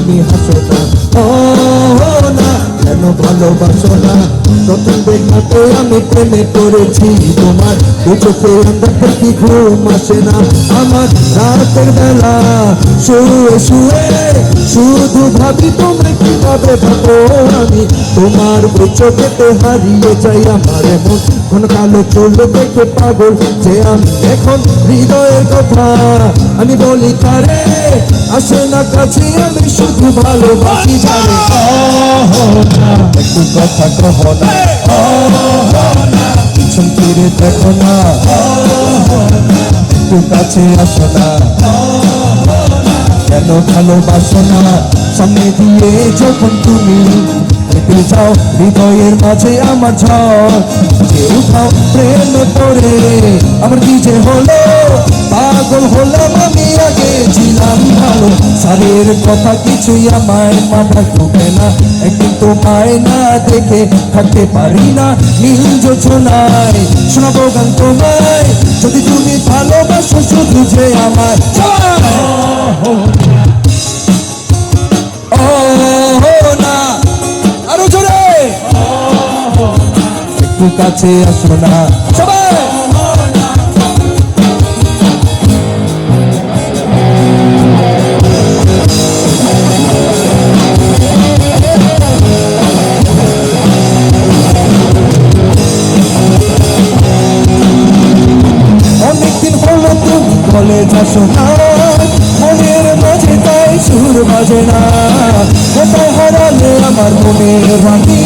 তুমি হাসো না, ও না কেন ভালোবাসো না? নতুন দেখাতে আমি প্রেমে পড়েছি তোমার, দু চোখে আন্দাজে কি ঘুম আসে না আমার। রাতের বেলা শুয়ে শুয়ে শুধু ভাবি তোমায় কিভাবে পাবো আমি। তোমার ওই চোখেতে হারিয়ে যাই আমার মন, কোন কালো চুল দেখে পাগল যে আমি এখন। হৃদয়ের কথা আমি বলি তারে, আসে না কাছে আমি শুধু ভালোবাসি জানে। একটু কথা কহ না, পিছন ফিরে দেখো না, একটু কাছে আসো না, কেন ভালোবাসো না? সামনে দিয়ে যখন তুমি হেঁটে যাও, হৃদয়ের মাঝে আমার ঝড় যে উঠাও। প্রেমে পড়ে আমার কি যে হলো, পাগল হলাম আমি, আগে ছিলাম ভালো। সারের কথা কিছুই আমার মাথা ঢোকে না, একদিন তোমায় না দেখে থাকতে পারি না। নীল যোজনায় শোনাবো গান তোমায়, যদি তুমি ভালোবাসো শুধু যে আমার। আরো জোরে একটু কাছে আসো না সবাই। অনেকদিন হলো তুমি কলেজ আসো না, মনের মাঝে তাই সুর বাজে না। কোথায় হারালে আমার মনের রানী,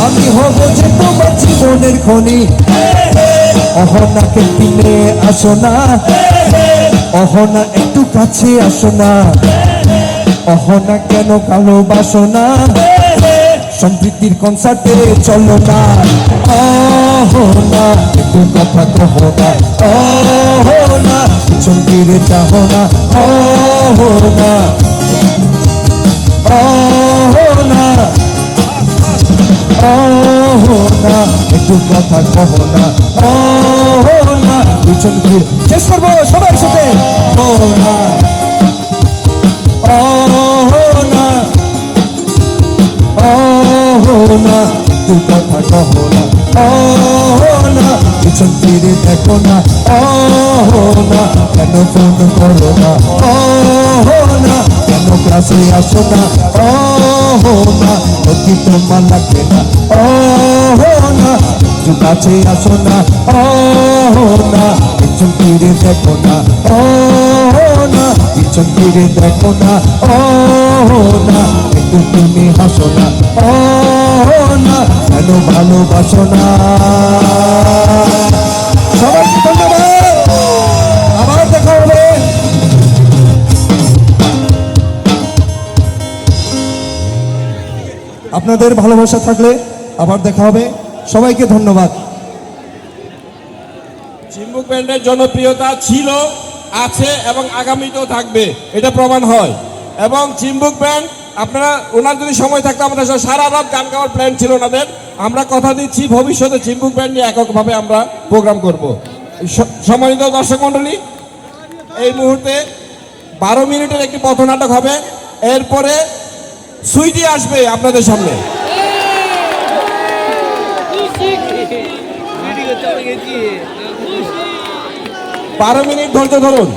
আমি হব যে তোমার জীবনের খনি। অহনাকে কিনে আসো না, অহনা একটু কাছে আসো না, অহনা কেন ভালোবাসো না? সম্প্রীতির কনসার্টে চলো না, অহনা একটু কথা কহ না, অহনা পিছন ফিরে চাহো না, অহনা অহনা অহনা একটু কথা কহ না, অহনা পিছন ফিরে। শেষ করবো সবাই সাথে, অহনা অহনা অহনা একটু কথা কহ না, অহনা পিছন ফিরে দেখো না, অহনা কেন ফোন করো না, অহনা কেন ক্লাসে আসো না, অহনা কি তোমার লাগবে না, অহনা একটু কাছে আসো না, অহনা পিছন ফিরে দেখো না, অহনা পিছন ফিরে দেখো না, অহনা একটু তুমি হাসো না, অহনা কেন ভালোবাসো না? সবাইকে ধন্যবাদ, আবার দেখা হবে। আপনাদের ভালোবাসা থাকলে আবার দেখা হবে, সবাইকে ধন্যবাদ। চিম্বুক ব্যান্ডের জনপ্রিয়তা ছিল, আছে এবং আগামীতেও থাকবে, এটা প্রমাণ হয়। এবং চিম্বুক ব্যান্ড আপনারা, ওনার যদি সময় থাকতো আমাদের সারা রাত গান গাওয়ার প্ল্যান ছিল ওনাদের। আমরা কথা দিচ্ছি ভবিষ্যতে চিম্বুক ব্যান্ড নিয়ে এককভাবে আমরা প্রোগ্রাম করব। সম্মানিত দর্শক মণ্ডলী, এই মুহূর্তে 12 মিনিটের একটি পথনাটক হবে, এরপরে সুইটি আসবে আপনাদের সামনে। 12 মিনিট ধৈর্য ধরুন।